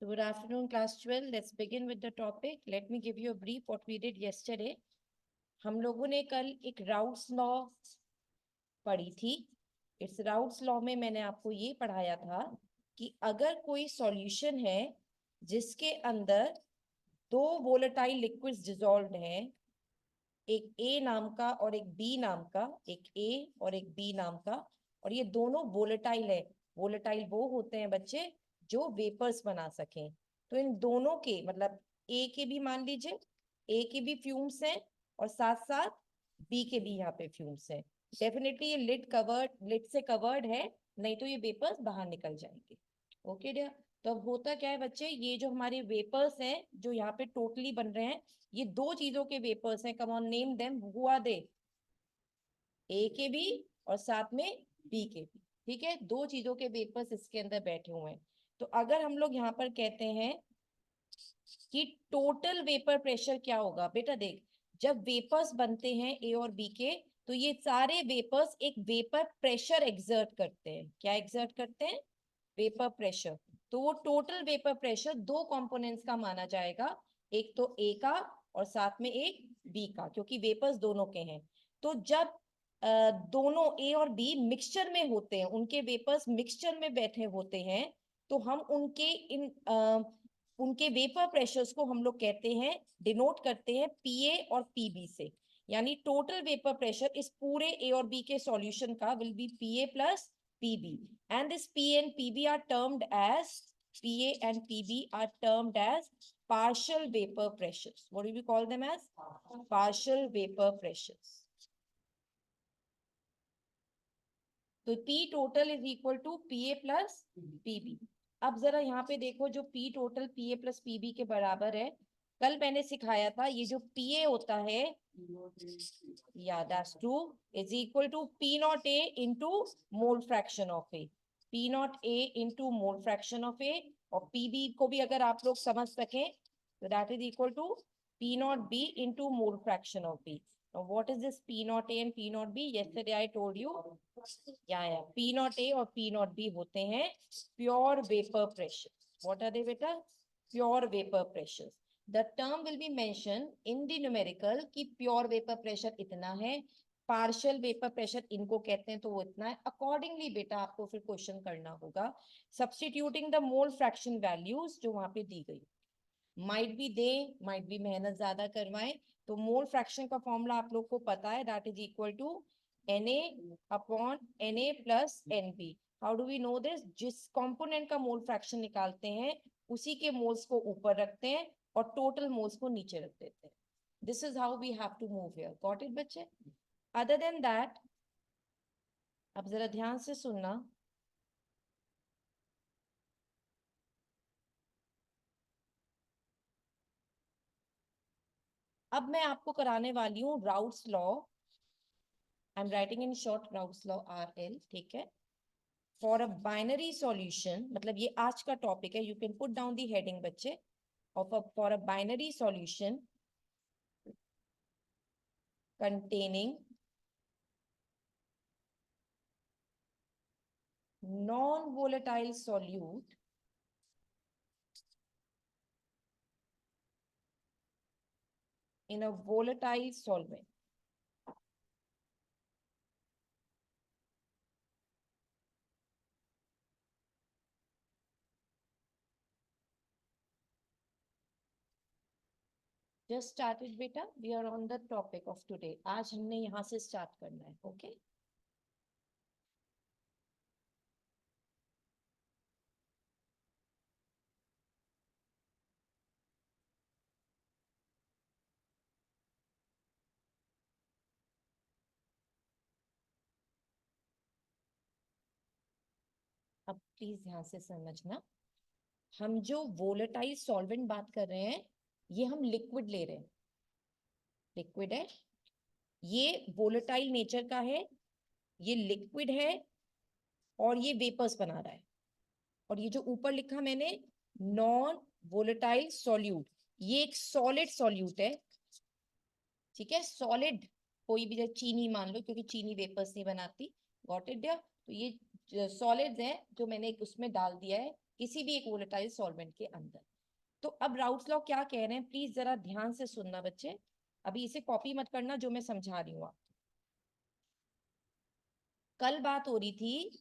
Good afternoon, class 12. Let's begin with the topic. Let me give you a brief what we did yesterday. हम लोगों ने कल एक routes law पढ़ी थी. इस राउट्स लॉ में मैंने आपको ये पढ़ाया था कि अगर कोई सॉल्यूशन है जिसके अंदर दो वोलेटाइल लिक्विड्स डिसॉल्व्ड हैं, एक ए नाम का और एक बी नाम का, एक ए और एक बी नाम का, और ये दोनों वोलेटाइल है. वोलेटाइल वो होते हैं बच्चे जो वेपर्स बना सकें. तो इन दोनों के मतलब ए के भी मान लीजिए, ए के भी फ्यूम्स हैं और साथ साथ बी के भी यहाँ पे फ्यूम्स हैं. डेफिनेटली ये लिड से कवर्ड है, नहीं तो ये वेपर्स बाहर निकल जाएंगे. Okay dear. तो अब होता क्या है बच्चे, ये जो हमारे वेपर्स हैं जो यहाँ पे टोटली बन रहे हैं, ये दो चीजों के वेपर्स हैं. Come on name them. Who are they? A के भी और साथ में बी के भी. ठीक है, दो चीजों के वेपर्स इसके अंदर बैठे हुए हैं. तो अगर हम लोग यहाँ पर कहते हैं कि टोटल वेपर प्रेशर क्या होगा, बेटा देख, जब वेपर्स बनते हैं ए और बी के, तो ये सारे वेपर्स एक वेपर प्रेशर एक्सर्ट करते हैं. क्या एक्सर्ट करते हैं? Vapour pressure. तो वो टोटल वेपर प्रेशर दो कंपोनेंट्स का माना जाएगा, एक तो ए का और साथ में एक बी का, क्योंकि वेपर्स दोनों के हैं. तो जब दोनों ए और बी मिक्सचर में होते हैं, उनके वेपर्स मिक्सचर में बैठे होते हैं, तो हम उनके वेपर प्रेशर्स को हम लोग कहते हैं, डिनोट करते हैं पीए और पीबी से. यानी टोटल वेपर प्रेशर इस पूरे ए और बी के सॉल्यूशन का will be PA plus PB, and this P and PB are termed as PA and PB are termed as partial vapor pressures. What do we call them as? Partial vapor pressures. तो P total is equal to PA plus PB. अब जरा यहाँ पे देखो, जो P total PA plus PB के बराबर है, कल मैंने सिखाया था ये जो PA होता है, yeah, that's true, is equal to P naught A into mole fraction of A. P naught A into mole fraction of A. और PB को भी अगर आप लोग समझ सकें तो that is equal to P naught B into mole fraction of B. Now what is this P naught A and P naught B? Yesterday I told you, yeah, P naught A और P naught B होते हैं pure vapor pressure. What are they बेटा? Pure vapor pressures. The term will be mentioned in the numerical कि pure vapor pressure इतना है, partial vapour pressure इनको कहते हैं तो वो इतना है. अकॉर्डिंगली बेटा आपको फिर क्वेश्चन करना होगा, substituting the mole fraction values जो वहां पे दी गई. Might be they, might be मेहनत ज्यादा करवाएं. तो मोल फ्रैक्शन का फॉर्मूला आप लोग को पता है, that is equal to Na upon Na plus Nb. How do we know this? जिस कंपोनेंट का मोल फ्रैक्शन निकालते हैं उसी के मोल्स को ऊपर रखते हैं और टोटल मोल्स को नीचे रख देते हैं. This is how we have to move here. Got it बच्चे? अदर देन दैट, अब जरा ध्यान से सुनना. अब मैं आपको कराने वाली हूँ routes law. I am writing in short routes law RL. ठीक है. फॉर अ बाइनरी सॉल्यूशन, मतलब ये आज का टॉपिक है, you can put down the heading बच्चे, of for a binary solution containing non-volatile solute in a volatile solvent. Just started बेटा, we are on the topic of today. आज हमने यहाँ से स्टार्ट करना है. ओके. अब प्लीज ध्यान से समझना, हम जो वोलेटाइल सॉल्वेंट बात कर रहे हैं, ये हम लिक्विड ले रहे हैं. लिक्विड है, ये वोलेटाइल नेचर का है, ये लिक्विड है और ये वेपर्स बना रहा है. और ये जो ऊपर लिखा मैंने नॉन वोलेटाइल सॉल्यूट, ये एक सॉलिड सॉल्यूट है. ठीक है, सॉलिड. कोई भी चीनी मान लो, क्योंकि चीनी वेपर्स नहीं बनाती. Got it? तो ये सॉलिड्स हैं जो मैंने उसमें डाल दिया है किसी भी एक वोलेटाइल सॉल्वेंट के अंदर। तो अब राउट्स लॉ क्या कह रहे हैं, प्लीज जरा ध्यान से सुनना बच्चे, अभी इसे कॉपी मत करना जो मैं समझा रही हूँ आप। कल बात हो रही थी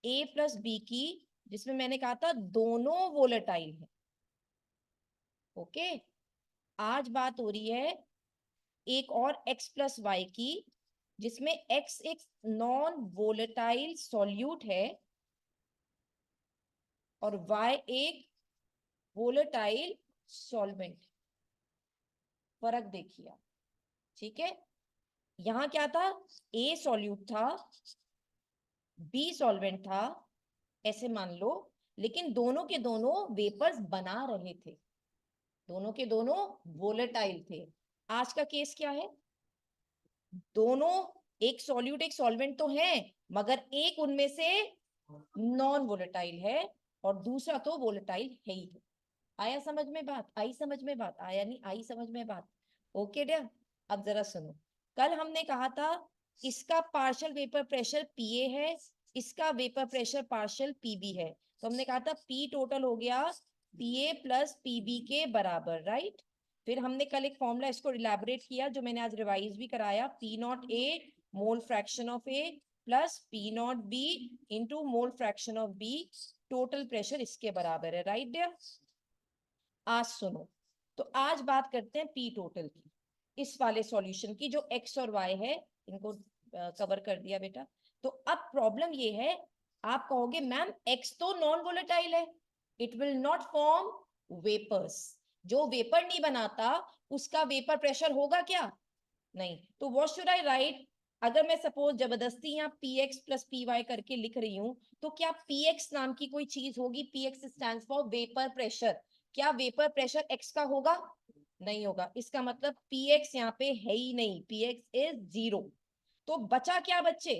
ए प्लस बी की, जिसमें मैंने कहा था दोनों वोलेटाइल है। ओके, आज बात हो रही है एक और x प्लस वाई की, जिसमें x एक नॉन वोलेटाइल सॉल्यूट है और y एक वोलेटाइल सॉल्वेंट। फर्क देखिए आप, ठीक है। यहां क्या था, a सॉल्यूट था, b सॉल्वेंट था, ऐसे मान लो, लेकिन दोनों के दोनों वेपर्स बना रहे थे, दोनों के दोनों वोलेटाइल थे। आज का केस क्या है, दोनों एक सॉल्यूट एक सॉल्वेंट तो है, मगर एक उनमें से नॉन वोलेटाइल है और दूसरा तो वोलेटाइल है ही है। आया समझ में बात, आई समझ में बात, आया नहीं आई समझ में बात। ओके डियर, अब जरा सुनो, कल हमने कहा था इसका पार्शियल वेपर प्रेशर पीए है, इसका वेपर प्रेशर पार्शियल पीबी है, तो हमने कहा था पी टोटल हो गया पीए प्लस पीबी के बराबर, राइट। फिर हमने कल एक फॉर्मूला इसको इलेबोरेट किया जो मैंने आज रिवाइज भी कराया, P not A mole fraction of A plus P not B into mole fraction of B, total pressure इसके बराबर है, राइट डियर। आज सुनो, तो आज बात करते हैं पी टोटल की, इस वाले सॉल्यूशन की जो एक्स और वाई है, इनको कवर कर दिया बेटा। तो अब प्रॉब्लम ये है, आप कहोगे मैम एक्स तो नॉन वोलेटाइल है, it will not form vapours, जो वेपर नहीं बनाता उसका वेपर प्रेशर होगा क्या, नहीं। तो व्हाट शुड आई राइट, अगर मैं सपोज जबरदस्ती यहाँ P X plus P Y करके लिख रही हूँ, तो क्या पी एक्स नाम की कोई चीज होगी, P x stand for vapour pressure, क्या वेपर प्रेशर एक्स का होगा, नहीं होगा, इसका मतलब पी एक्स यहाँ पे है ही नहीं, पी एक्स इज 0। तो बचा क्या बच्चे,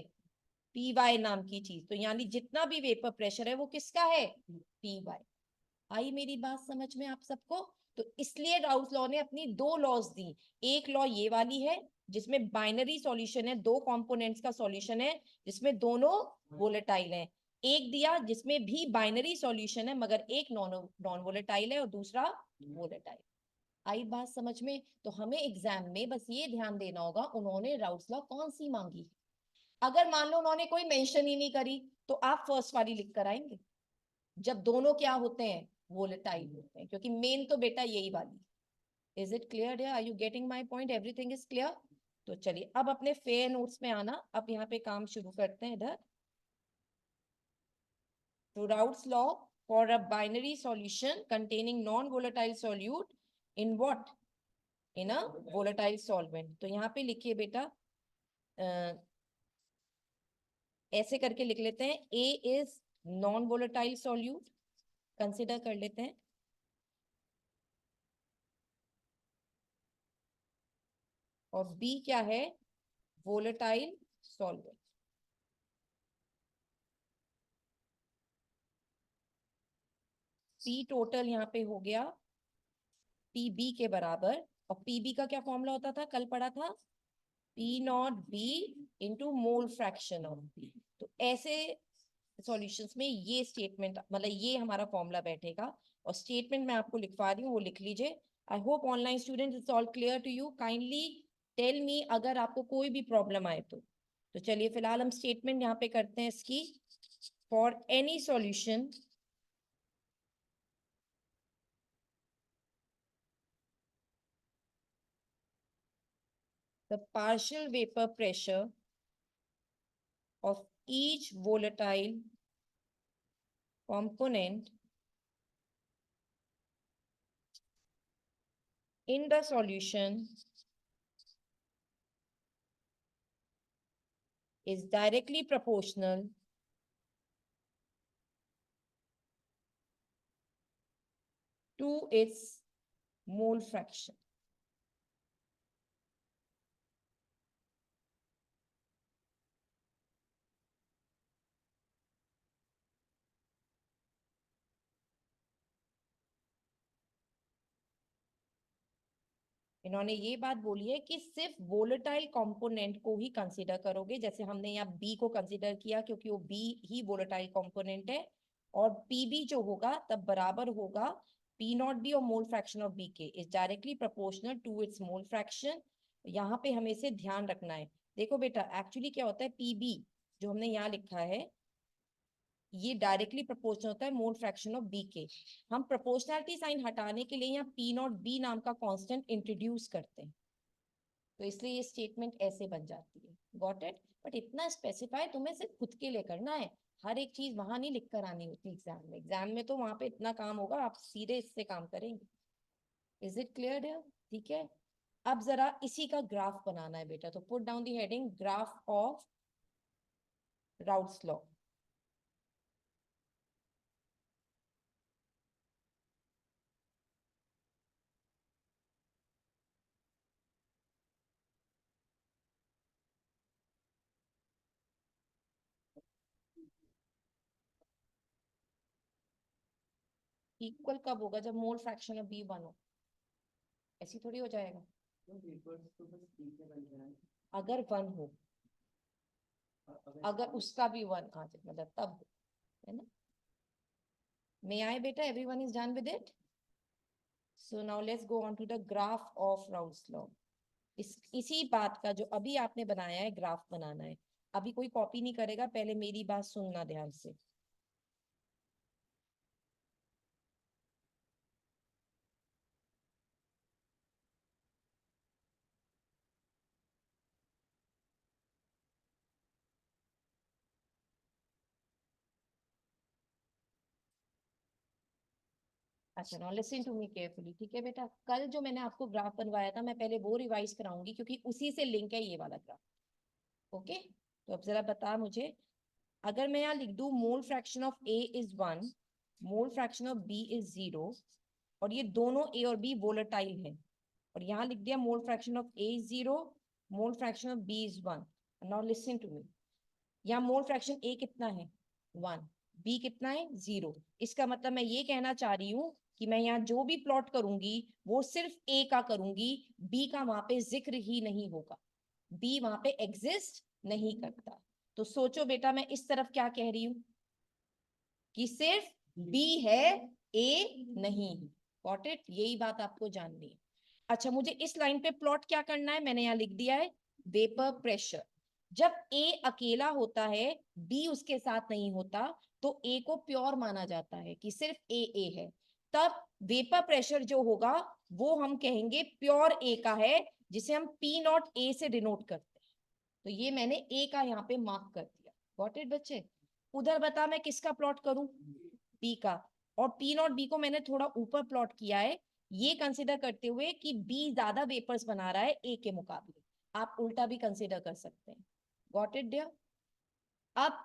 पी वाई नाम की चीज, तो यानी जितना भी वेपर प्रेशर है वो किसका है, पी वाई। आई मेरी बात समझ में आप सबको। तो इसलिए राउस लॉ ने अपनी दो लॉज दी, एक लॉ ये वाली है जिसमें बाइनरी सॉल्यूशन है, दो कंपोनेंट्स का सॉल्यूशन है जिसमें दोनों वोलेटाइल हैं, एक दिया जिसमें भी बाइनरी सॉल्यूशन है मगर एक नॉन नॉन वोलेटाइल है और दूसरा वोलेटाइल। आई बात समझ में। तो हमें एग्जाम में बस ये ध्यान देना होगा उन्होंने राउस लॉ कौन सी मांगी, अगर मान लो उन्होंने कोई मेंशन ही नहीं करी तो आप फर्स्ट वाली लिख कर आएंगे, जब दोनों क्या होते हैं, वोलेटाइल होते हैं, क्योंकि मेन तो बेटा यही वाली। Is it clear, are you getting my point, everything is clear. तो चलिए अब अपने फेयर नोट्स में आना, अब यहाँ पे काम शुरू करते हैं इधर। तो routes law for a binary solution containing non volatile solute in what, in a volatile solvent. तो यहाँ पे लिखिए बेटा, ऐसे करके लिख लेते हैं, A is non volatile solute, consider कर लेते हैं, और बी क्या है, वोलेटाइल सॉल्वेंट। पी टोटल यहाँ पे हो गया पीबी के बराबर, और पीबी का क्या फॉर्मूला होता था, कल पढ़ा था, P not B into mole fraction of B. तो ऐसे सॉल्यूशंस में ये स्टेटमेंट, मतलब ये हमारा फॉर्मूला बैठेगा, और स्टेटमेंट मैं आपको लिखवा रही हूँ वो लिख लीजिए। I hope online student it's all clear to you, kindly tell me अगर आपको कोई भी प्रॉब्लम आए तो चलिए फिलहाल हम स्टेटमेंट यहाँ पे करते हैं इसकी, for any solution the partial vapor pressure of each volatile component in the solution is directly proportional to its mole fraction. इन्होंने ये बात बोली है कि सिर्फ वोलेटाइल कंपोनेंट को ही कंसीडर करोगे, जैसे हमने यहाँ बी को कंसीडर किया क्योंकि वो बी ही वोलेटाइल कंपोनेंट है, और पीबी जो होगा तब बराबर होगा पी नॉट बी और मोल फ्रैक्शन ऑफ बी के is directly proportional to its mole fraction. यहाँ पे हमें इसे ध्यान रखना है। देखो बेटा एक्चुअली क्या होता है, पीबी जो हमने यहाँ लिखा है ये डायरेक्टली प्रोपोर्शनल होता है मोल फ्रैक्शन ऑफ बी के। हम प्रोपोर्शनैलिटी साइन हटाने के लिए यहाँ पी नॉट बी नाम का कांस्टेंट इंट्रोड्यूस करते हैं, तो इसलिए ये स्टेटमेंट ऐसे बन जाती है। Got it? बट इतना स्पेसिफाई तुम्हें सिर्फ खुद के लिए करना है, हर एक चीज वहां नहीं लिख कर आनी होती एग्जाम में। एग्जाम में तो वहां पे इतना काम होगा, आप सीधे इससे काम करेंगे। Is it clear? ठीक है, अब जरा इसी का ग्राफ बनाना है बेटा, तो put down the heading graph of Raoult's law. Equal कब होगा? जब mole fraction of B one हो। ऐसी थोड़ी हो जाएगा अगर वन हो, अगर उसका भी वन आ जाए मतलब तब, है ना? मे आई बेटा? Everyone is done with it? So now let's go on to the graph of Raoult's law. इसी बात का जो अभी आपने बनाया है ग्राफ बनाना है। अभी कोई कॉपी नहीं करेगा, पहले मेरी बात सुनना ध्यान से। अच्छा now listen to me carefully, ठीक है बेटा? कल जो मैंने आपको ग्राफ बनवाया था मैं पहले वो रिवाइज कराऊंगी क्योंकि उसी से लिंक है ये वाला ग्राफ। ओके, तो अब जरा बता मुझे, अगर मैं यहाँ लिख दूं mole fraction of A is one, mole fraction of B is zero, और ये दोनों ए और बी वोलेटाइल है, और यहाँ लिख दिया mole fraction of A is zero, mole fraction of B is one. Now listen to me, यहाँ मोल फ्रैक्शन ए कितना है? वन। बी कितना है? जीरो। इसका मतलब मैं ये कहना चाह रही हूँ कि मैं यहाँ जो भी प्लॉट करूंगी वो सिर्फ ए का करूंगी, बी का वहां पे जिक्र ही नहीं होगा, बी वहां पे एग्जिस्ट नहीं करता। तो सोचो बेटा मैं इस तरफ क्या कह रही हूँ कि सिर्फ बी है, ए नहीं। Got it? यही बात आपको जाननी है। अच्छा मुझे इस लाइन पे प्लॉट क्या करना है, मैंने यहाँ लिख दिया है वेपर प्रेशर। जब ए अकेला होता है, बी उसके साथ नहीं होता, तो ए को प्योर माना जाता है कि सिर्फ ए है। तब वेपर प्रेशर जो होगा वो हम कहेंगे प्योर ए का है, जिसे हम पी नॉट ए से डिनोट करते हैं। तो ये मैंने ए का यहाँ पे मार्क कर दिया। गॉट इट बच्चे? उधर बता मैं किसका प्लॉट करूं? बी का। और पी नॉट बी को मैंने थोड़ा ऊपर प्लॉट किया है, ये कंसिडर करते हुए कि बी ज्यादा वेपर्स बना रहा है ए के मुकाबले। आप उल्टा भी कंसिडर कर सकते हैं। Got it dear? अब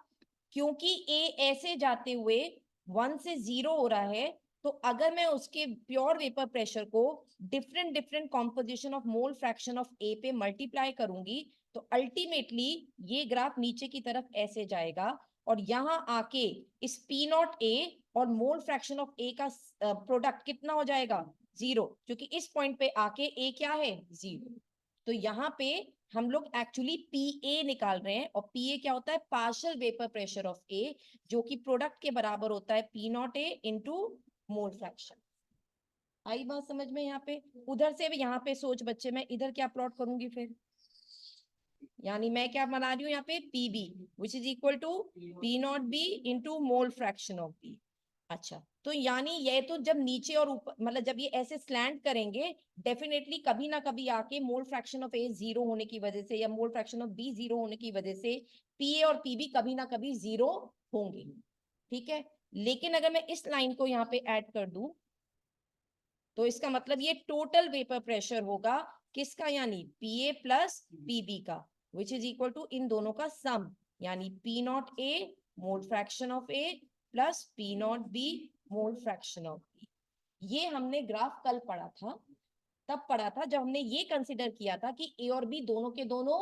क्योंकि ए ऐसे जाते हुए वन से जीरो हो रहा है, तो अगर मैं उसके प्योर वेपर प्रेशर को different different composition of mole fraction of A पे मल्टीप्लाई करूंगी, तो अल्टीमेटली ये ग्राफ नीचे की तरफ ऐसे जाएगा, और यहां आके इस पी नॉट ए और मोल फ्रैक्शन ऑफ ए का प्रोडक्ट कितना हो जाएगा? जीरो, क्योंकि इस पॉइंट पे आके ए क्या है? जीरो। तो यहाँ पे हम लोग एक्चुअली पी ए निकाल रहे हैं, और पी ए क्या होता है? Partial vapour pressure of A, जो कि प्रोडक्ट के बराबर होता है P not A into mole fraction. आई बात समझ में यहाँ पे? उधर से भी यहाँ पे सोच बच्चे, मैं इधर क्या प्लॉट करूंगी फिर? यानी मैं क्या बना रही हूँ यहाँ पे? P B which is equal to P not B into mole fraction of B. अच्छा, तो यानी ये तो जब नीचे और ऊपर मतलब जब ये ऐसे स्लैंट करेंगे, डेफिनेटली कभी ना कभी आके mole fraction of A zero होने की वजह से या mole fraction of B zero होने की वजह से पी ए और पी बी कभी ना कभी जीरो होंगे। ठीक है, लेकिन अगर मैं इस लाइन को यहाँ पे ऐड कर दूं, तो इसका मतलब ये टोटल वेपर प्रेशर होगा किसका? यानी P A plus P B का, विच इज इक्वल टू इन दोनों का सम, यानी P not A mole fraction of A plus P not B mole fraction of B. ये हमने ग्राफ कल पढ़ा था, तब पढ़ा था जब हमने ये कंसिडर किया था कि ए और बी दोनों के दोनों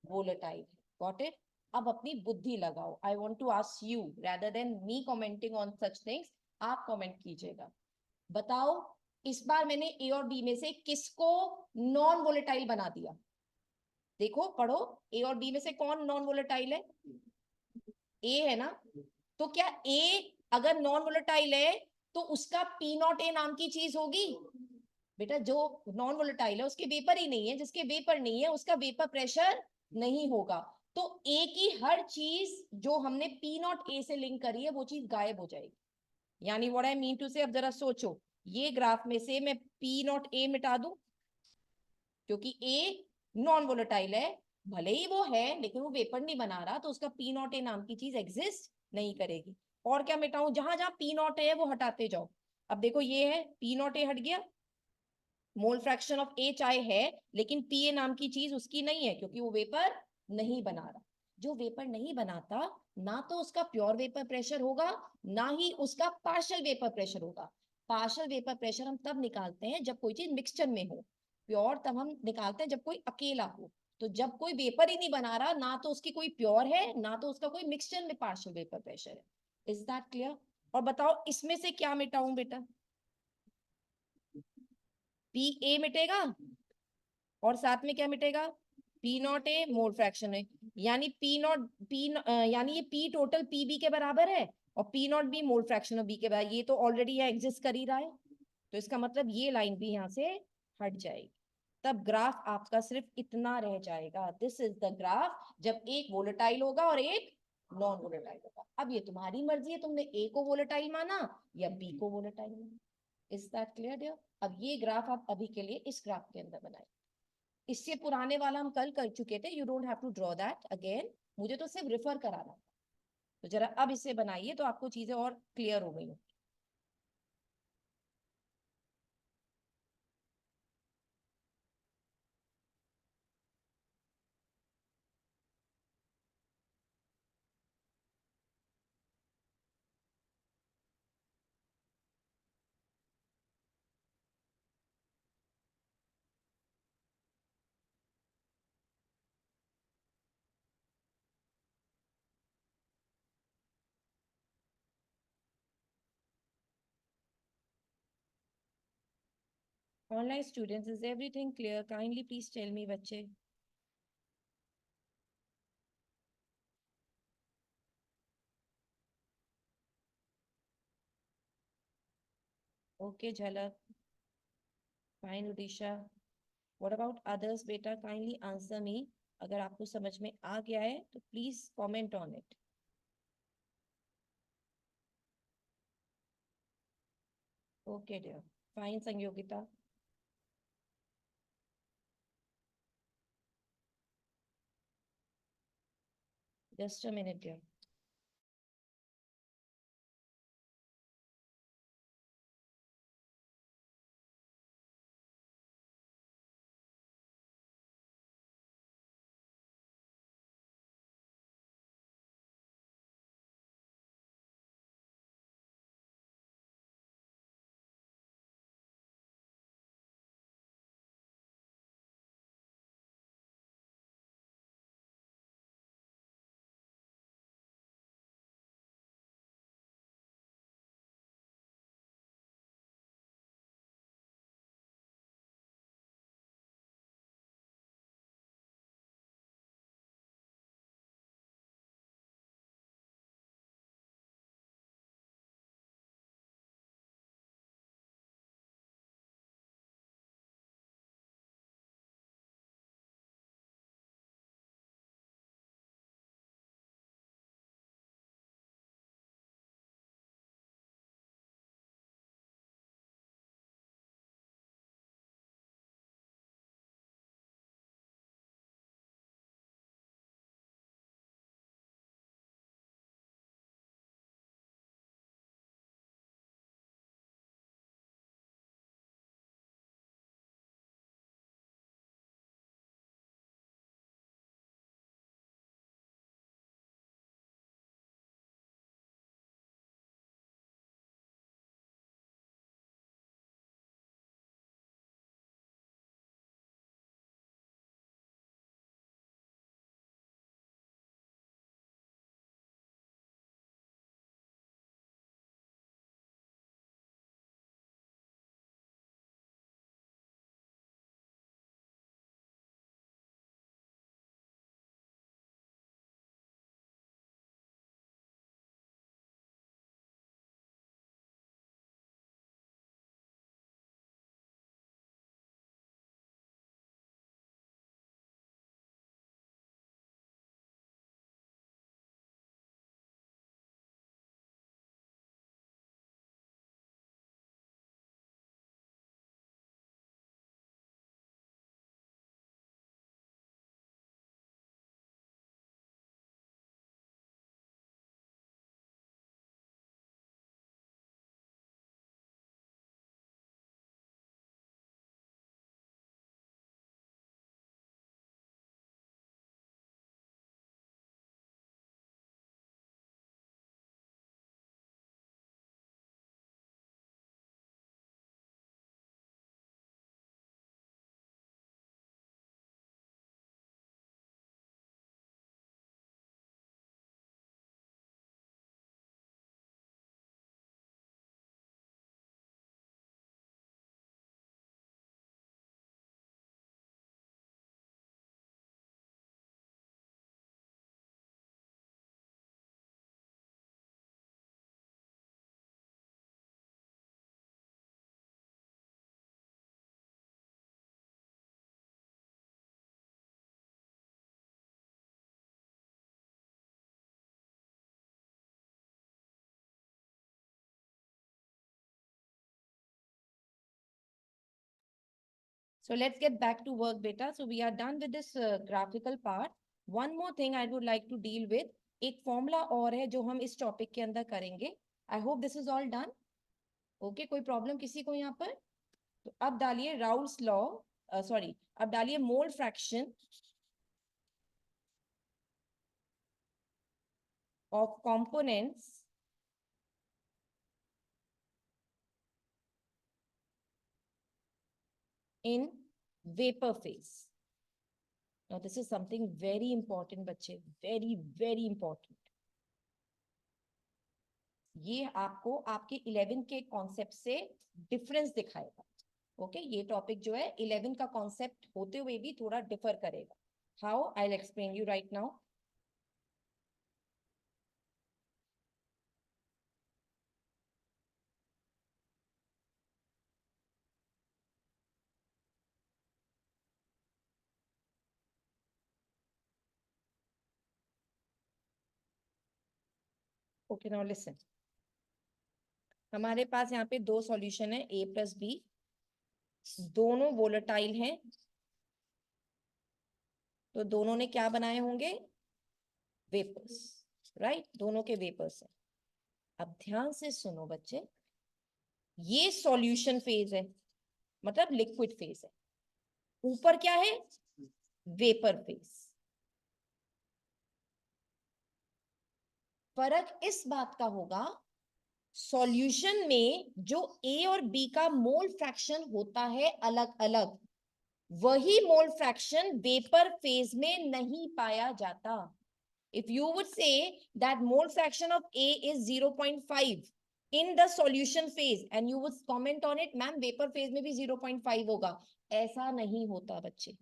वोलेटाइल है। Got it? अब अपनी बुद्धि लगाओ। I want to ask you rather than me commenting on such things, आप कमेंट कीजिएगा। बताओ इस बार मैंने ए और बी में से किसको नॉन वोलेटाइल बना दिया? देखो पढ़ो, ए और बी में से कौन नॉन वोलेटाइल है? ए है ना? तो क्या ए अगर नॉन वोलेटाइल है तो उसका पी नॉट ए नाम की चीज होगी। बेटा जो नॉन वोलेटाइल है उसके वेपर ही नहीं है, जिसके वेपर नहीं है उसका वेपर प्रेशर नहीं होगा। तो ए की हर चीज जो हमने पी नॉट ए से लिंक करी है वो चीज गायब हो जाएगी। यानी व्हाट आई मीन टू से, अब जरा सोचो, ये ग्राफ में से मैं पी नॉट ए मिटा दूं क्योंकि ए नॉन वोलेटाइल है, भले ही वो है लेकिन वो वेपर नहीं बना रहा, तो उसका पी नॉट ए नाम की चीज एग्जिस्ट नहीं करेगी। और क्या मिटाऊं, जहां जहां पी नॉट है वो हटाते जाओ। अब देखो ये है पी नॉट ए हट गया, मोल फ्रैक्शन ऑफ ए चाहे है लेकिन पी ए नाम की चीज उसकी नहीं है क्योंकि वो वेपर नहीं बना रहा। जो वेपर नहीं बनाता ना तो उसका प्योर वेपर प्रेशर होगा ना ही उसका पार्शियल वेपर प्रेशर होगा। पार्शियल वेपर प्रेशर हम तब निकालते हैं जब कोई चीज मिक्सचर में हो, प्योर तब हम निकालते हैं जब कोई अकेला हो। तो जब कोई वेपर ही नहीं बना रहा, ना तो उसकी कोई प्योर है ना तो उसका कोई मिक्सचर में पार्शियल वेपर प्रेशर है। Is that clear? और बताओ इसमें से क्या मिटाऊं बेटा? पी ए मिटेगा और साथ में क्या मिटेगा? P not A mole fraction है। यानी पी नॉट पी यानी ये पी टोटल पी बी के बराबर है और P not B mole fraction of B के बराबर। ये तो ऑलरेडी यहाँ एग्जिस्ट कर ही रहा है, तो इसका मतलब ये लाइन भी यहाँ से हट जाएगी। तब ग्राफ आपका सिर्फ इतना रह जाएगा, दिस इज द ग्राफ जब एक वोलेटाइल होगा और एक नॉन वोलेटाइल होगा। अब ये तुम्हारी मर्जी है, तुमने ए को वोलेटाइल माना या बी को वोलेटाइल माना। Is that clear dear? अब ये ग्राफ आप अभी के लिए इस ग्राफ के अंदर बनाए। इससे पुराने वाला हम कल कर चुके थे, you don't have to draw that again, मुझे तो सिर्फ रिफर कराना। तो जरा अब इसे बनाइए तो आपको चीजें और क्लियर हो गई। Online students, is everything clear? Kindly please tell me बच्चे। Okay Jhalak, fine Orissa. What about others बेटा? Kindly answer me. अगर आपको समझ में आ गया है तो please comment on it. Okay dear, fine Sanyogita. Just a minute dear. So let's get back to work, beta. So we are done with this graphical part. One more thing I would like to deal with. एक formula और है जो हम इस topic के अंदर करेंगे. I hope this is all done. Okay, कोई प्रॉब्लम किसी को यहाँ पर? तो अब डालिए राउल्स लॉ, सॉरी, अब डालिए मोल fraction of components in vapor phase. Now this is something very important बच्चे, very important. ये आपको आपके 11 के कॉन्सेप्ट से डिफरेंस दिखाएगा. ओके, ये टॉपिक जो है 11 का कॉन्सेप्ट होते हुए भी थोड़ा डिफर करेगा. How? I will explain you right now. Okay, now listen. हमारे पास यहाँ पे दो सॉल्यूशन है, ए प्लस बी. दोनों वोलेटाइल हैं, तो दोनों ने क्या बनाए होंगे? वेपर्स. राइट, दोनों के वेपर्स हैं. अब ध्यान से सुनो बच्चे, ये सॉल्यूशन फेज है, मतलब लिक्विड फेज है. ऊपर क्या है? Vapour phase. फर्क इस बात का होगा, सॉल्यूशन में जो ए और बी का मोल फ्रैक्शन होता है अलग अलग, वही मोल फ्रैक्शन वेपर फेज में नहीं पाया जाता. If you would say that mole fraction of A is 0.5 in the solution phase and you would comment on it, ma'am vapour phase में भी 0.5 होगा. ऐसा नहीं होता बच्चे.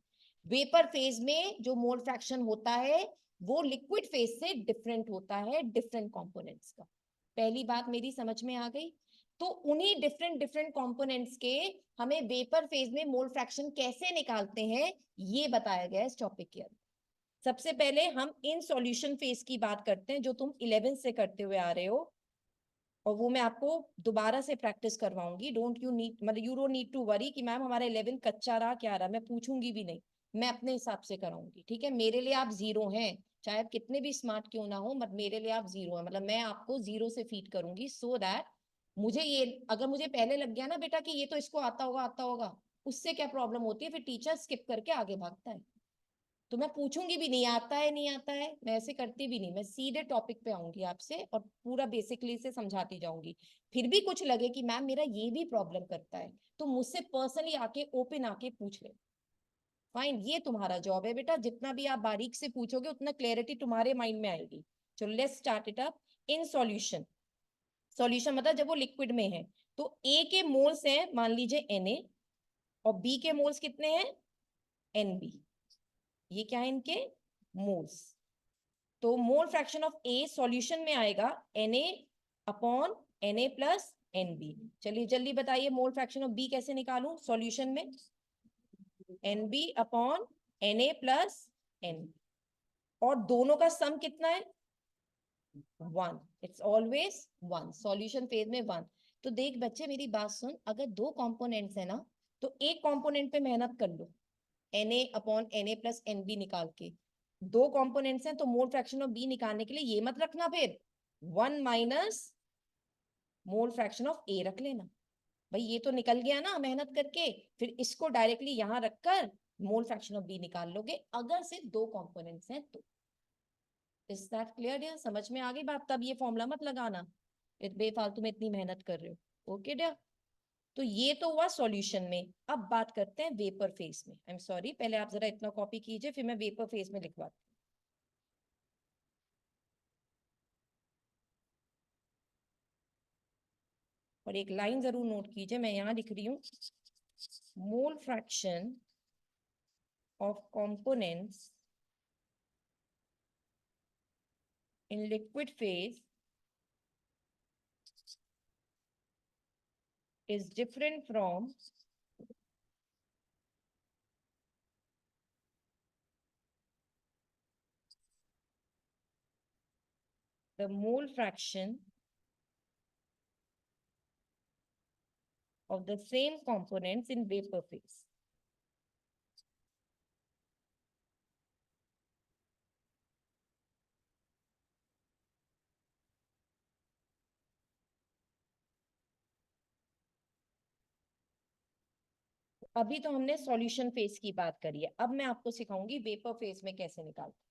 वेपर फेज में जो मोल फ्रैक्शन होता है वो लिक्विड फेज से डिफरेंट होता है, डिफरेंट कंपोनेंट्स का. पहली बात मेरी समझ में आ गई? तो उन्हीं डिफरेंट कंपोनेंट्स के हमें वेपर फेज में मोल फ्रैक्शन कैसे निकालते हैं ये बताया गया है इस टॉपिक के अंदर. सबसे पहले हम इन सॉल्यूशन फेज की बात करते हैं जो तुम 11 से करते हुए आ रहे हो, और वो मैं आपको दोबारा से प्रैक्टिस करवाऊंगी. डोंट यू नीड, मतलब you don't need to worry कि मैम हमारा 11 कच्चा रहा क्या रहा. मैं पूछूंगी भी नहीं, मैं अपने हिसाब से कराऊंगी. ठीक है, मेरे लिए आप जीरो हैं, चाहे आप कितने भी स्मार्ट क्यों ना हो, बट मेरे लिए आप जीरो है. मतलब मैं आपको जीरो से फीड करूंगी, सो दैट मुझे ये, अगर मुझे पहले लग गया ना बेटा कि ये तो इसको आता होगा, उससे क्या प्रॉब्लम होती है, फिर टीचर स्किप करके आगे भागता है. तो मैं पूछूंगी भी नहीं आता है नहीं आता है, मैं ऐसे करती भी नहीं. मैं सीधे टॉपिक पे आऊंगी आपसे और पूरा बेसिकली से समझाती जाऊंगी. फिर भी कुछ लगे कि मैम मेरा ये भी प्रॉब्लम करता है, तो मुझसे पर्सनली आके ओपन आके पूछ ले. फाइन, ये तुम्हारा जॉब है बेटा. जितना भी आप बारीक से पूछोगे उतना क्लैरिटी तुम्हारे माइंड में आएगी. चलो let's start it up. In solution, solution मतलब जब वो लिक्विड में है, तो ए के मोल्स हैं मान लीजिए Na, और बी के मोल्स कितने हैं? Nb. ये क्या है? इनके मोल्स. तो मोल फ्रैक्शन ऑफ ए सॉल्यूशन में आएगा Na upon Na plus Nb. चलिए जल्दी बताइए, मोल फ्रैक्शन ऑफ बी कैसे निकालूं सॉल्यूशन में? Nb upon Na plus Nb. और दोनों का सम कितना है? 1. It's always 1. सॉल्यूशन फेज में 1. तो देख बच्चे मेरी बात सुन, अगर दो कंपोनेंट्स है ना, तो एक कंपोनेंट पे मेहनत कर लो, Na upon Na plus Nb निकाल के. दो कंपोनेंट्स हैं तो मोल फ्रैक्शन ऑफ बी निकालने के लिए ये मत रखना, फिर 1 माइनस मोल फ्रैक्शन ऑफ ए रख लेना. भाई ये तो निकल गया ना मेहनत करके, फिर इसको डायरेक्टली यहां रखकर मोल फ्रैक्शन ऑफ बी निकाल लोगे, अगर सिर्फ दो कंपोनेंट्स हैं तो. Is that clear dear? समझ में आ गई बात? तब ये फॉर्मूला मत लगाना, बेफालतू में इतनी मेहनत कर रहे हो. Okay dear? तो ये तो हुआ सॉल्यूशन में. अब बात करते हैं वेपर फेज में. आई एम सॉरी, पहले आप जरा इतना कॉपी कीजिए, फिर मैं वेपर फेज में लिखवाती हूँ. और एक लाइन जरूर नोट कीजिए, मैं यहां लिख रही हूँ, मोल fraction of components in liquid phase is different from the mole fraction of the same components in vapor phase. अभी तो हमने सॉल्यूशन फेज की बात करी है, अब मैं आपको सिखाऊंगी वेपर फेज में कैसे निकालते हैं।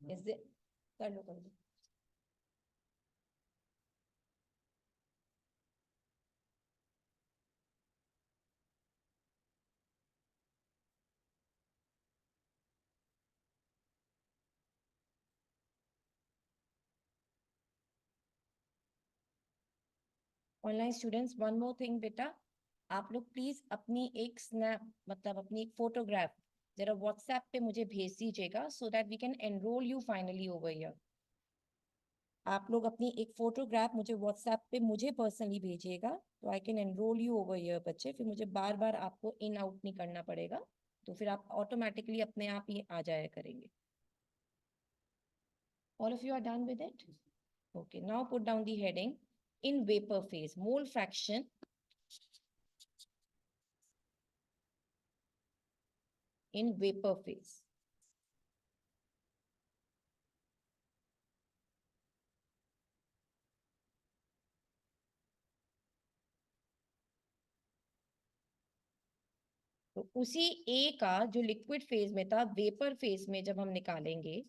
इस कर लो कर लो। Online students, one more thing बेटा, आप लोग प्लीज अपनी एक स्नैप मतलब अपनी एक फोटोग्राफ जरा व्हाट्सएप पे मुझे भेज दीजिएगा, so that we can enrol you finally over here. आप लोग अपनी एक फोटोग्राफ मुझे व्हाट्सएप पे मुझे पर्सनली भेजिएगा, तो I can enrol you over here बच्चे। फिर मुझे बार बार आपको इन आउट नहीं करना पड़ेगा, तो फिर आप ऑटोमेटिकली अपने आप ही आ जाया करेंगे। All of you are done with it? Okay, now put down the heading in vapor phase, mole fraction in vapor phase. तो उसी A का जो लिक्विड फेज में था, वेपर फेज में जब हम निकालेंगे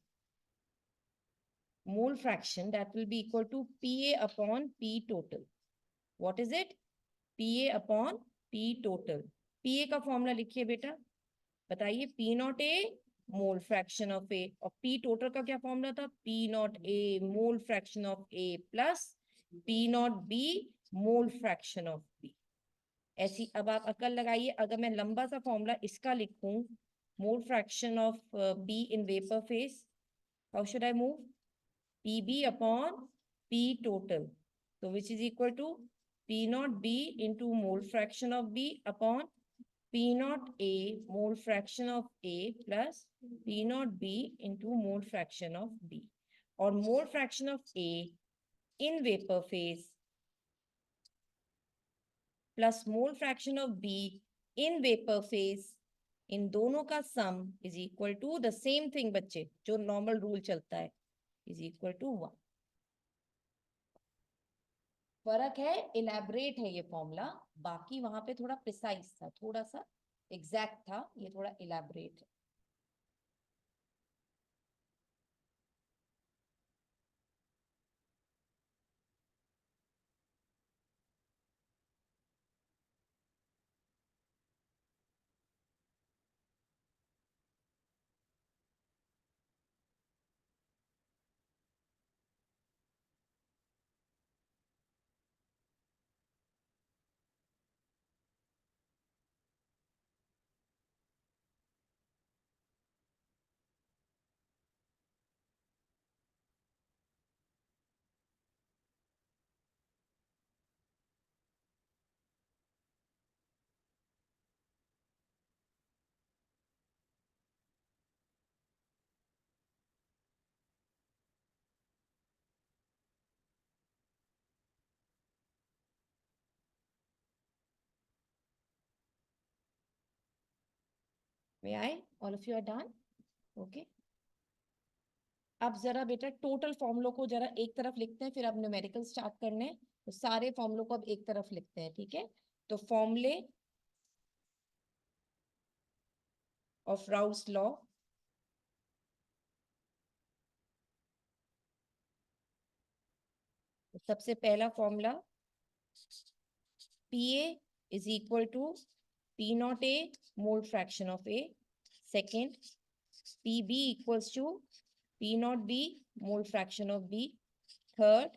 mole fraction, that will be equal to PA upon P total. What is it? PA upon P total. PA का फॉर्मूला लिखिए बेटा, बताइए। P not A mole fraction of A, और P टोटल का क्या फॉर्मूला था? P not A mole fraction of A plus P not B mole fraction of B। ऐसी अब आप अकल लगाइए, अगर मैं लंबा सा फॉर्मूला इसका लिखूं, mole fraction of B in vapour phase, how should I move? PB upon P total, तो which is equal to P not B into mole fraction of B upon P not A mole fraction of A plus P not B into mole fraction of B। और mole fraction of A in vapour phase plus mole fraction of B in vapour phase, इन दोनों का sum is equal to the same thing बच्चे, जो normal rule चलता है, is equal to 1। फर्क है, इलेबरेट है ये फॉर्मूला, बाकी वहां पे थोड़ा प्रिसाइज था, थोड़ा सा एग्जैक्ट था, ये थोड़ा इलेबरेट है। May I? All of you are done? Okay. अब जरा बेटा टोटल फॉर्मूलों को जरा एक तरफ लिखते हैं, फिर अब न्यूमेरिकल स्टार्ट करने हैं, तो सारे फॉर्मूलों को अब एक तरफ लिखते हैं, ठीक है? तो फॉर्मूले ऑफ राउल्स लॉ, सबसे पहला formula PA is equal to P naught A mole fraction of A. Second, PB equals to P naught B mole fraction of B. Third,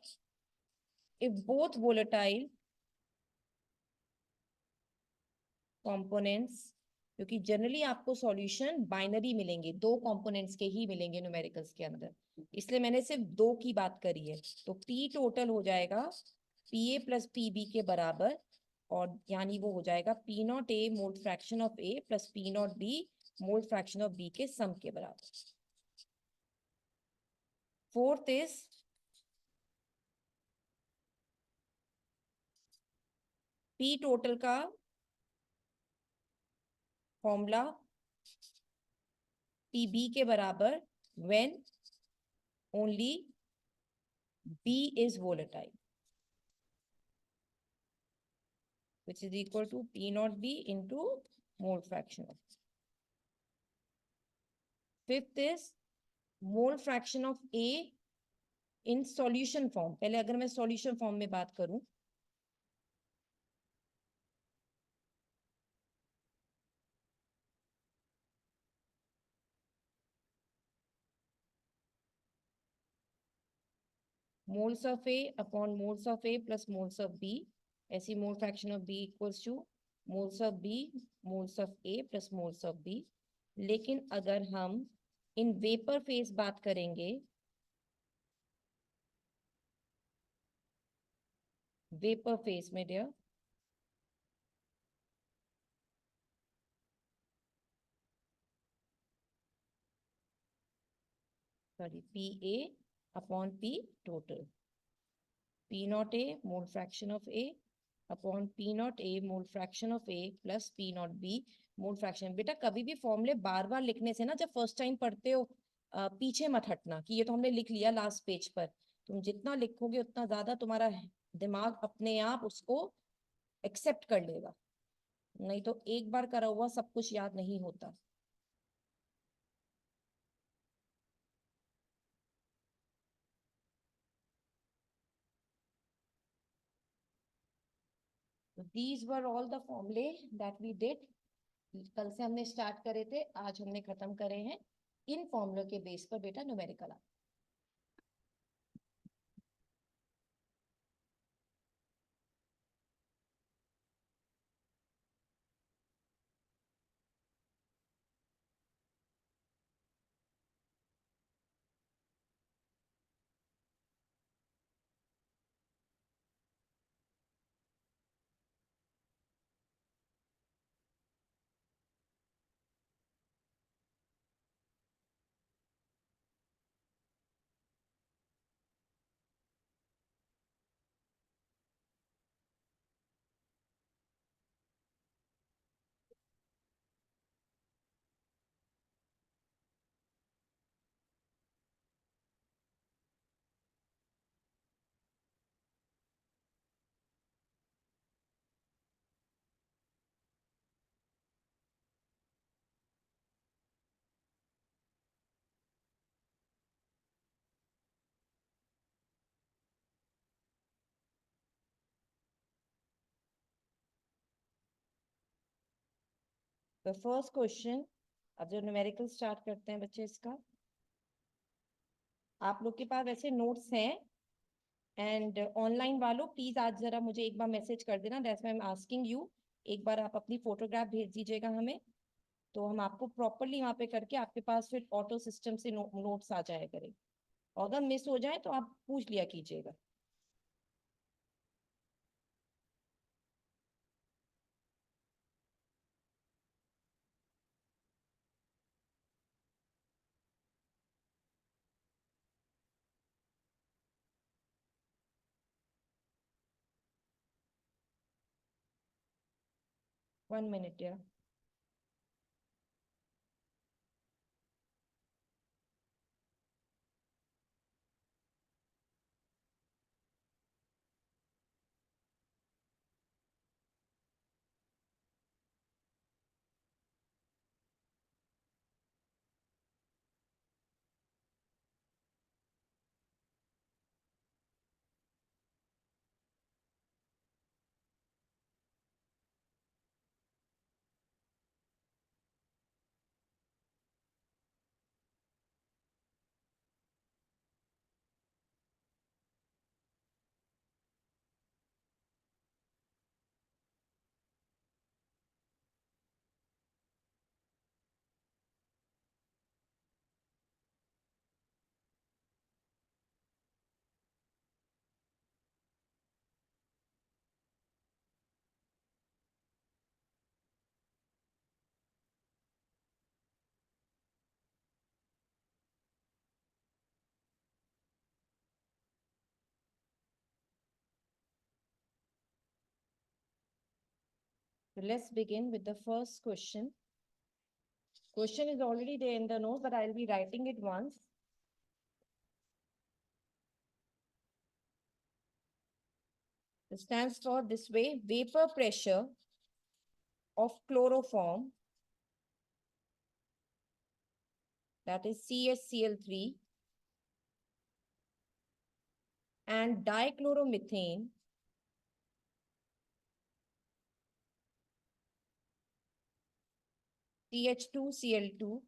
if both volatile components, क्योंकि generally आपको solution binary मिलेंगे, दो components के ही मिलेंगे numericals के अंदर, इसलिए मैंने सिर्फ दो की बात करी है। तो पी टोटल हो जाएगा P A plus P B के बराबर, और यानी वो हो जाएगा P not A mole fraction of A plus P not B mole fraction of B के सम के बराबर। फोर्थ इज पी टोटल का फॉर्मूला पी बी के बराबर when only B is volatile, which is equal to P naught B into mole fraction of. Fifth is mole fraction of A in solution form. पहले अगर मैं solution form में बात करूं, moles of A upon moles of A plus moles of B, ऐसी mole fraction of B equals to moles of B moles of A plus moles of B। लेकिन अगर हम इन वेपर फेज बात करेंगे, vapour phase में dear, sorry, P A upon P total, P naught A mole fraction of A अपॉन P naught A mole fraction of A plus P naught B mole fraction। बेटा कभी भी फॉर्मूले बार बार लिखने से ना, जब फर्स्ट टाइम पढ़ते हो, पीछे मत हटना कि ये तो हमने लिख लिया लास्ट पेज पर। तुम जितना लिखोगे उतना ज्यादा तुम्हारा दिमाग अपने आप उसको एक्सेप्ट कर लेगा, नहीं तो एक बार करा हुआ सब कुछ याद नहीं होता। दीज वर ऑल द फॉर्मूले दैट वी डिड। कल से हमने स्टार्ट करे थे, आज हमने खत्म करे हैं। इन फॉर्मूलों के बेस पर बेटा न्यूमेरिकल। तो फर्स्ट क्वेश्चन, अब जो न्यूमेरिकल स्टार्ट करते हैं बच्चे, इसका आप लोग के पास वैसे नोट्स हैं, एंड ऑनलाइन वालों प्लीज आज जरा मुझे एक बार मैसेज कर देना, that's why I am asking you. एक बार आप अपनी फोटोग्राफ भेज दीजिएगा हमें, तो हम आपको प्रॉपरली वहाँ पे करके आपके पास फिर ऑटो सिस्टम से नोट्स आ जाया करें। अगर मिस हो जाए तो आप पूछ लिया कीजिएगा। 1 minute या So let's begin with the first question. Question is already there in the note, but I'll be writing it once. It stands for this way: vapor pressure of chloroform, that is CHCl3, and dichloromethane CH2Cl2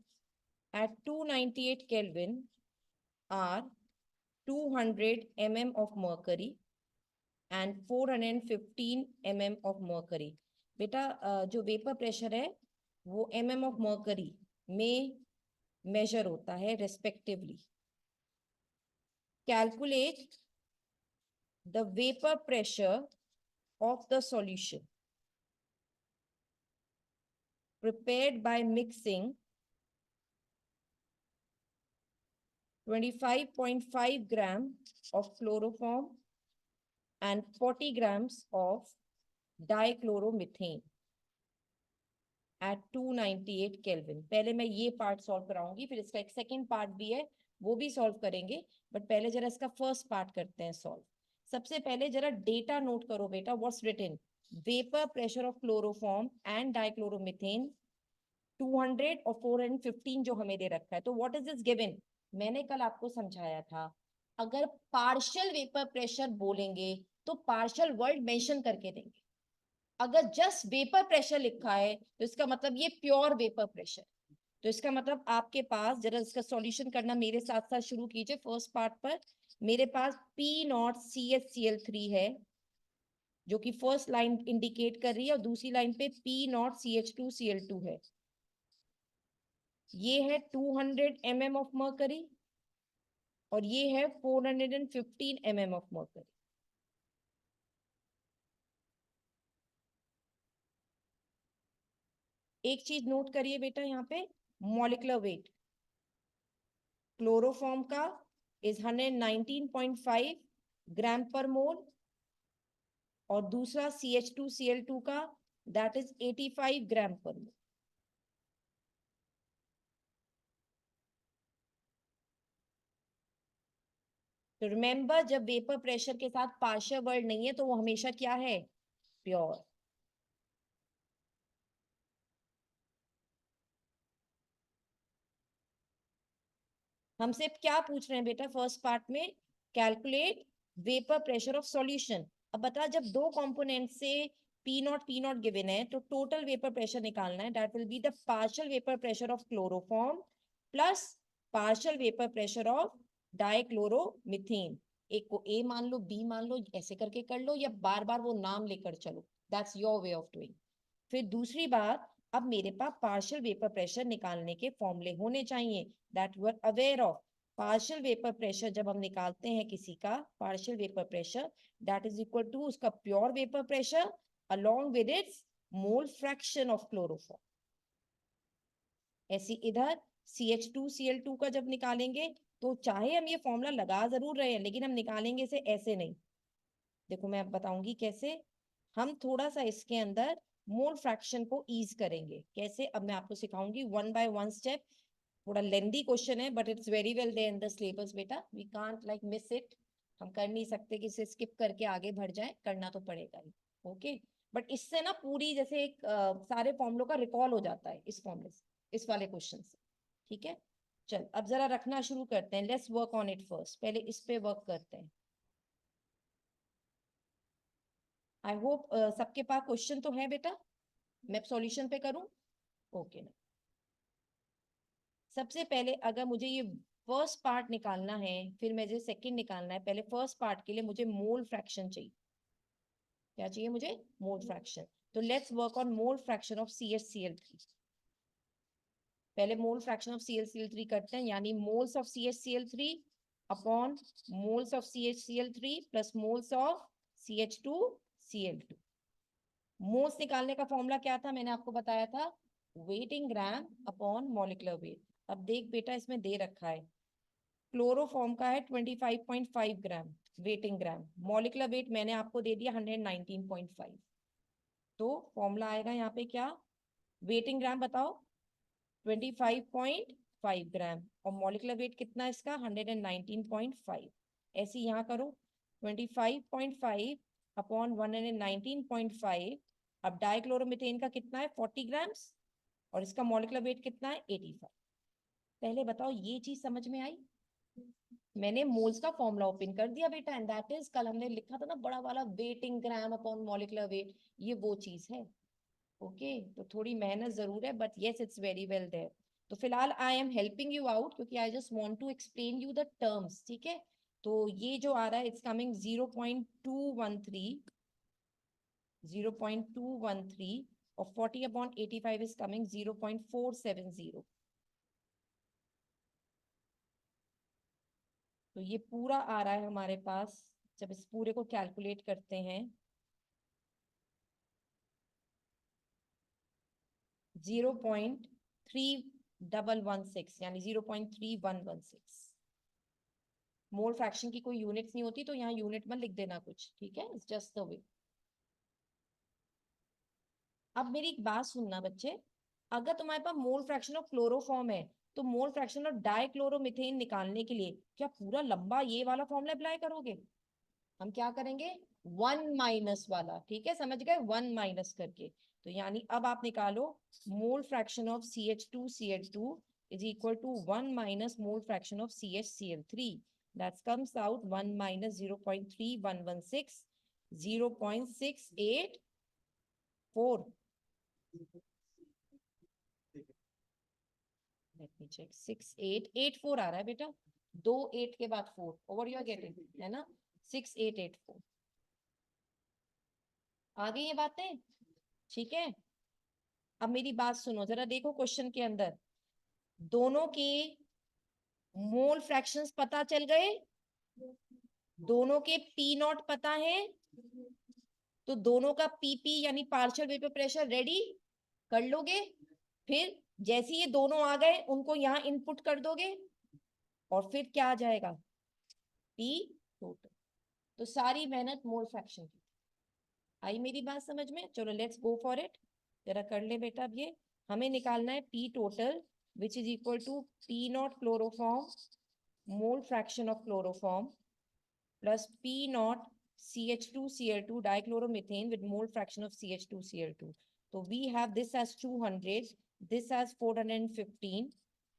at 298 Kelvin are 200 mm of mercury and 415 mm of mercury. बेटा जो vapour pressure है वो mm of mercury में major होता है respectively. Calculate the vapour pressure of the solution prepared by mixing 25.5 gram of chloroform and 40 grams of dichloromethane at 298 Kelvin. पहले मैं ये पार्ट सॉल्व कराऊंगी, फिर इसका एक सेकेंड पार्ट भी है वो भी सॉल्व करेंगे, बट पहले जरा इसका फर्स्ट पार्ट करते हैं सॉल्व. सबसे पहले जरा डेटा नोट करो बेटा. What's written? Vapour pressure of chloroform and dichloromethane 200 और 415 जो हमें दे रखा है. तो व्हाट इज दिस गिवन? मैंने कल आपको समझाया था, अगर पार्शियल वेपर प्रेशर बोलेंगे तो पार्शियल वर्ड मेंशन करके देंगे. अगर जस्ट वेपर प्रेशर लिखा है तो इसका मतलब ये प्योर वेपर प्रेशर. तो इसका मतलब आपके पास, जरा इसका सॉल्यूशन करना मेरे साथ साथ शुरू कीजिए. फर्स्ट पार्ट पर मेरे पास P0CHCl3 है जो कि फर्स्ट लाइन इंडिकेट कर रही है, और दूसरी लाइन पे P0CH2Cl2 है. ये है 200 mm ऑफ मर्करी और ये है 415 mm ऑफ मर्करी. एक चीज नोट करिए बेटा, यहाँ पे मॉलिक्यूलर वेट क्लोरोफॉर्म का इज 119.5 ग्राम पर मोल और दूसरा CH2Cl2 का दैट इज 85 ग्राम पर मोल. तो रिमेंबर, जब वेपर प्रेशर के साथ पार्शियल वर्ड नहीं है तो वो हमेशा क्या है? प्योर. हमसे क्या पूछ रहे हैं बेटा फर्स्ट पार्ट में? Calculate vapour pressure of solution. अब बता, जब दो कंपोनेंट से P नॉट गिवन है तो टोटल वेपर प्रेशर निकालना है. That will be the partial vapour pressure of chloroform plus partial vapour pressure of dichloromethane. एक को ए मान लो, बी मान लो, ऐसे करके कर लो, या बार बार वो नाम लेकर चलो. That's your way of doing. फिर दूसरी बात, अब मेरे पास पार्शियल वेपर प्रेशर निकालने के फॉर्मूले होने चाहिए that you are aware of. Partial vapour pressure जब हम निकालते हैं किसी का partial vapour pressure, that is equal to उसका pure vapour pressure along with its mole fraction of chloroform. ऐसी इधर CH2Cl2 का जब निकालेंगे तो चाहे हम ये फॉर्मूला लगा जरूर रहे हैं लेकिन हम निकालेंगे इसे ऐसे नहीं. देखो मैं अब बताऊंगी कैसे. हम थोड़ा सा इसके अंदर मोल फ्रैक्शन को ईज करेंगे. कैसे? अब मैं आपको सिखाऊंगी वन बाय वन स्टेप. थोड़ा लेंदी क्वेश्चन है but it's very well there in the syllabus बेटा. We can't like miss it. हम कर नहीं सकते कि इसे स्किप करके आगे बढ़ जाए, करना तो पड़ेगा ही. ओके, बट इससे ना पूरी जैसे एक सारे फॉर्मुलों का रिकॉल हो जाता है इस फॉर्मूले से, इस वाले क्वेश्चन से. ठीक है, चल अब जरा रखना शुरू करते हैं. Let's work on it first. पहले इस पे वर्क करते हैं. आई होप सबके पास क्वेश्चन तो है बेटा. मैं सॉल्यूशन पे करूं? ओके ना. सबसे पहले अगर मुझे ये फर्स्ट पार्ट निकालना है, फिर मुझे सेकंड निकालना है. पहले फर्स्ट पार्ट के लिए मुझे मोल फ्रैक्शन चाहिए. क्या चाहिए मुझे? Mole fraction. तो let's work on mole fraction of CHCl3. पहले मोल फ्रैक्शन ऑफ CHCl3 करते हैं, यानी moles of CHCl3 upon moles of CHCl3 plus moles of CH2Cl2. Moles निकालने का फॉर्मूला क्या था? मैंने आपको बताया था, weight in gram upon molecular weight. अब देख बेटा, इसमें दे रखा है क्लोरोफॉर्म का है 25.5 gram weight in gram. Molecular weight मैंने आपको दे दिया 119.5. तो फॉर्मूला आएगा यहाँ पे क्या, वेट इन ग्राम बताओ, 25.5 ग्राम, और मॉलिक्यूलर वेट कितना है इसका, 119.5। ऐसे यहाँ करो, 25.5 अपॉन 119.5। अब डाइक्लोरोमीथेन का कितना है, 40 ग्राम्स, और इसका मॉलिक्यूलर वेट कितना है, 85। पहले बताओ ये चीज समझ में आई। मैंने मोल्स का फॉर्मूला ओपन कर दिया बेटा, एंड दैट इज, कल हमने लिखा था ना बड़ा वाला, wait in gram upon molecular wait, ये वो चीज है। ओके तो थोड़ी मेहनत जरूर है, but yes it's very well there. तो फिलहाल I am helping you out, क्योंकि I just want to explain you the terms, ठीक है। तो ये जो आ रहा है, इट्स कमिंग 0.213, 0.213, और 40 अपॉन 85 इज कमिंग 0.470। तो ये पूरा आ रहा है हमारे पास, जब इस पूरे को कैलकुलेट करते हैं, 0.3116, यानी 0.3116। मोल फ्रैक्शन की कोई यूनिट्स नहीं होती, तो यहाँ यूनिट में लिख देना कुछ, ठीक है, इट्स जस्ट द वे। अब मेरी एक बात सुनना बच्चे, अगर तुम्हारे पास मोल फ्रैक्शन ऑफ क्लोरोफॉर्म है, तो मोल फ्रैक्शन ऑफ डाइक्लोरोमीथेन निकालने के लिए क्या पूरा लंबा ये वाला फॉर्मूला अप्लाई करोगे? हम क्या करेंगे, वन माइनस वाला, ठीक है, समझ गए, वन माइनस करके। तो यानी अब आप निकालो, मोल fraction of CH2 is equal to 1 minus mole fraction of CH that comes out 1 minus 0.3116, 0.684। Let me check, 6884 आ रहा है बेटा, 2 8 के बाद 4, ओवर यू आर गेटिंग, है ना, 6884। आ गई ये बातें, ठीक है। अब मेरी बात सुनो जरा, देखो क्वेश्चन के अंदर दोनों के मोल फ्रैक्शंस पता चल गए, दोनों के पी नॉट पता है, तो दोनों का पीपी यानी पार्शियल वेपर प्रेशर रेडी कर लोगे। फिर जैसे ये दोनों आ गए, उनको यहाँ इनपुट कर दोगे, और फिर क्या आ जाएगा, टी टोटल। तो सारी मेहनत मोल फ्रैक्शन की। आई मेरी बात समझ में? चलो लेट्स गो फॉर इट, जरा कर ले बेटा। अब ये हमें निकालना है P total, which is equal to P naught chloroform, mole fraction of chloroform, plus P naught CH2Cl2 dichloromethane with mole fraction of CH2Cl2. So we have this as 200, this as 415,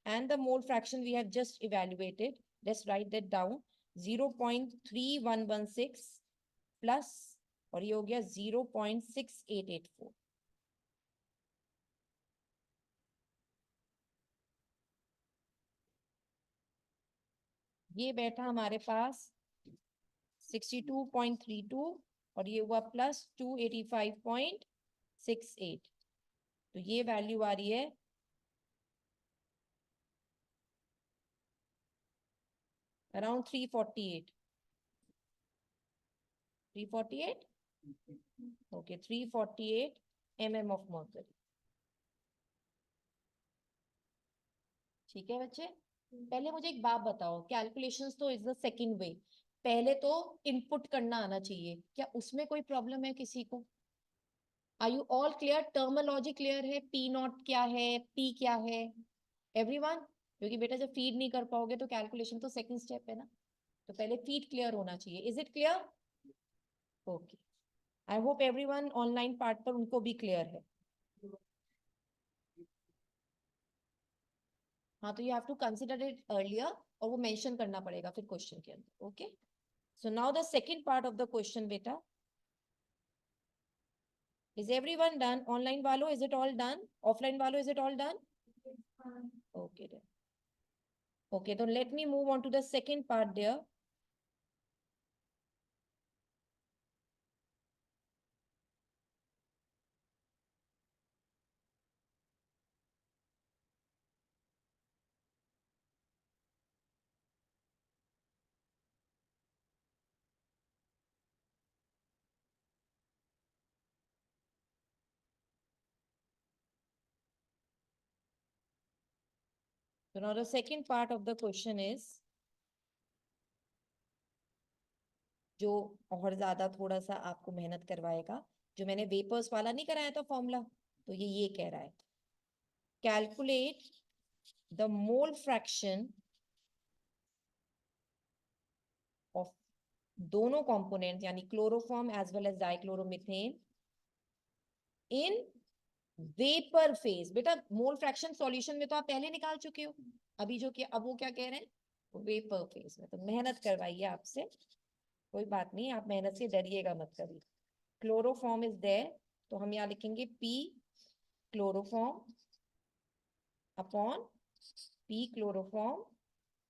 and the mole fraction we have just evaluated. Let's write that down, 0.3116 plus, और ये हो गया 0.6884। ये बैठा हमारे पास 62.32, और ये हुआ प्लस 285.68। तो ये वैल्यू आ रही है around 348। 348, okay, 348 mm of mercury. ठीक है बच्चे, पहले मुझे एक बात बताओ, कैलकुलेशंस तो इज द सेकंड वे, पहले तो इनपुट करना आना चाहिए, क्या उसमें कोई प्रॉब्लम है किसी को? Are you all clear? Terminology clear है, पी नॉट क्या है, पी क्या है, एवरीवन? क्योंकि बेटा जब फीड नहीं कर पाओगे तो कैलकुलेशन तो सेकंड स्टेप है ना, तो पहले फीड क्लियर होना चाहिए। Is it clear? Okay, I hope everyone online part पर उनको भी क्लियर है। हाँ, तो you have to consider it earlier, और वो मेंशन करना पड़ेगा फिर क्वेश्चन के अंदर। Okay, so now the second part of the question बेटा, इज एवरीवन डन? ऑनलाइन वालों is it all done? Offline वालों is it all done? Okay then, okay, तो let me move on to the second part there. So now the second part of the question is, जो और ज्यादा थोड़ा सा आपको मेहनत करवाएगा, जो मैंने वेपर्स वाला नहीं कराया था फॉर्मूला, तो ये कह रहा है calculate the mole fraction of दोनों कंपोनेंट यानी chloroform as well as dichloromethane in vapour phase. बेटा मोल फ्रैक्शन सॉल्यूशन में तो आप पहले निकाल चुके हो, अभी जो किया अब वो क्या कह रहे हैं वेपर फेज में। तो मेहनत करवाइए आपसे, कोई बात नहीं, आप मेहनत से डरिएगा मत कभी। क्लोरोफॉर्म इज देयर, तो हम यहाँ लिखेंगे P chloroform upon P chloroform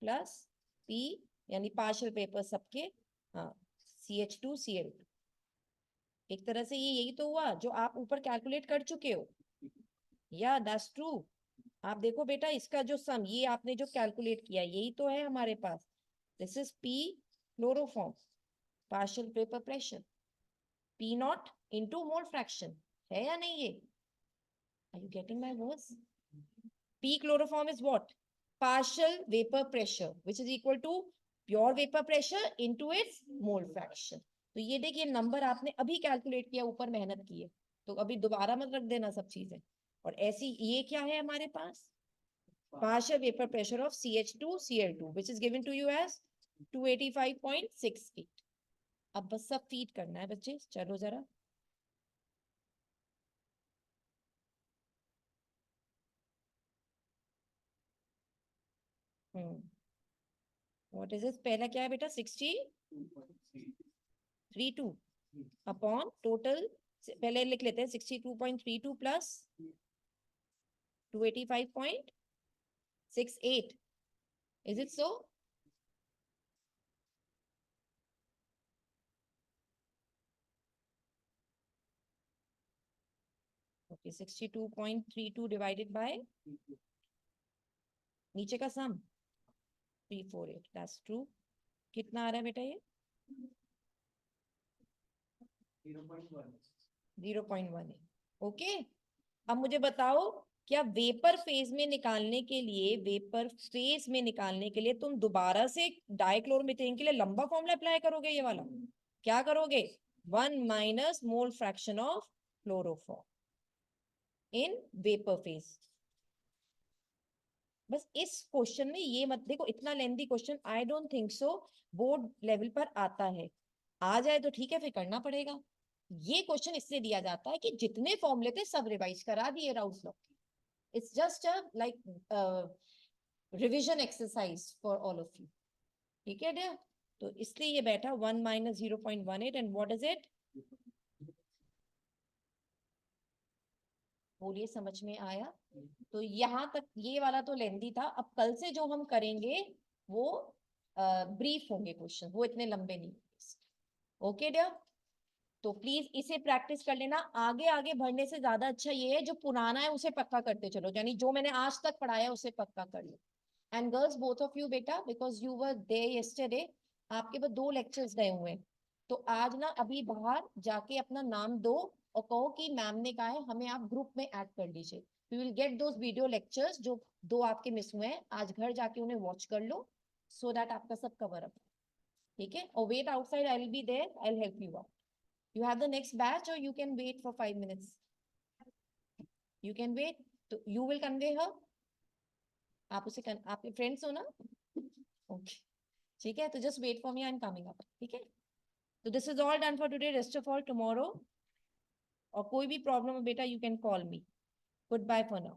plus P यानी पार्शियल पेपर सबके, हाँ CH2Cl2। एक तरह से ये यही तो हुआ जो आप ऊपर कैलकुलेट कर चुके हो। या दैट्स ट्रू। आप देखो बेटा इसका जो सम ये आपने जो कैलकुलेट किया यही तो है हमारे पास। This is P chloroform partial paper pressure P naught into mole fraction, है या नहीं ये? Are you getting my words? P chloroform is what? Partial vapor pressure, which is equal to pure vapor pressure into its mole fraction. तो ये देखिए number आपने अभी calculate किया, ऊपर मेहनत की है, तो अभी दोबारा मत रख देना सब चीजें। और ऐसी ये क्या है हमारे पास? Partial vapor pressure of CH2Cl2, which is given to you as 285.68। अब बस सब फीड करना है बच्चे, चलो जरा। What is this? पहला क्या है बेटा? 60.32 अपॉन टोटल, पहले लिख लेते हैं 62.32 plus 285.68। Is it so? Okay 62.32 divided by नीचे का सम 348, दैट्स ट्रू। कितना आ रहा है बेटा ये? 0.1। ओके, अब मुझे बताओ क्या वेपर फेज में निकालने के लिए, वेपर फेज में निकालने के लिए तुम दोबारा से डाइक्लोरोमीथेन के लिए लंबा फॉर्मूला अप्लाई करोगे? ये वाला क्या करोगे? 1 minus mole fraction of chloroform in vapour phase. बस इस क्वेश्चन में ये मत देखो, इतना lengthy question I don't think so board level पर आता है। आ जाए तो ठीक है, फिर करना पड़ेगा। ये क्वेश्चन इसलिए दिया जाता है कि जितने फॉर्मूले थे सब रिवाइज करा दिए Raoult's law. It's just a like revision exercise for all of you. ठीक है डियर? तो इसलिए ये बैठा 1 minus 0.18 and what is it? बोलिए समझ में आया? तो यहां तक ये वाला तो लेंदी था। अब कल से जो हम करेंगे वो ब्रीफ होंगे क्वेश्चन, वो इतने लंबे नहीं। Okay dear? तो प्लीज इसे प्रैक्टिस कर लेना। आगे आगे बढ़ने से ज्यादा अच्छा ये है जो पुराना है उसे पक्का करते चलो, यानी जो मैंने आज तक पढ़ाया उसे पक्का कर लो। And girls both of you बेटा, because you were there yesterday, आपके पास 2 लेक्चर्स गए हुए हैं, तो आज ना अभी बाहर जाके अपना नाम दो और कहो कि मैम ने कहा है हमें आप ग्रुप में ऐड कर लीजिए। We will get those video lectures जो 2 आपके मिस हुए हैं, आज घर जाके उन्हें वॉच कर लो सो दैट आपका सब कवर अप। ठीक है? और wait outside, I will be there, I will help you out. You have the next batch or you can wait for 5 minutes? You can wait. So you will convey her? आप उसे आपके friends हो ना? Okay ठीक है, तो just wait for me, I'm coming up. ठीक है? तो this is all done for today. Rest of all tomorrow. और कोई भी प्रॉब्लम हो बेटा you can call me. Goodbye for now.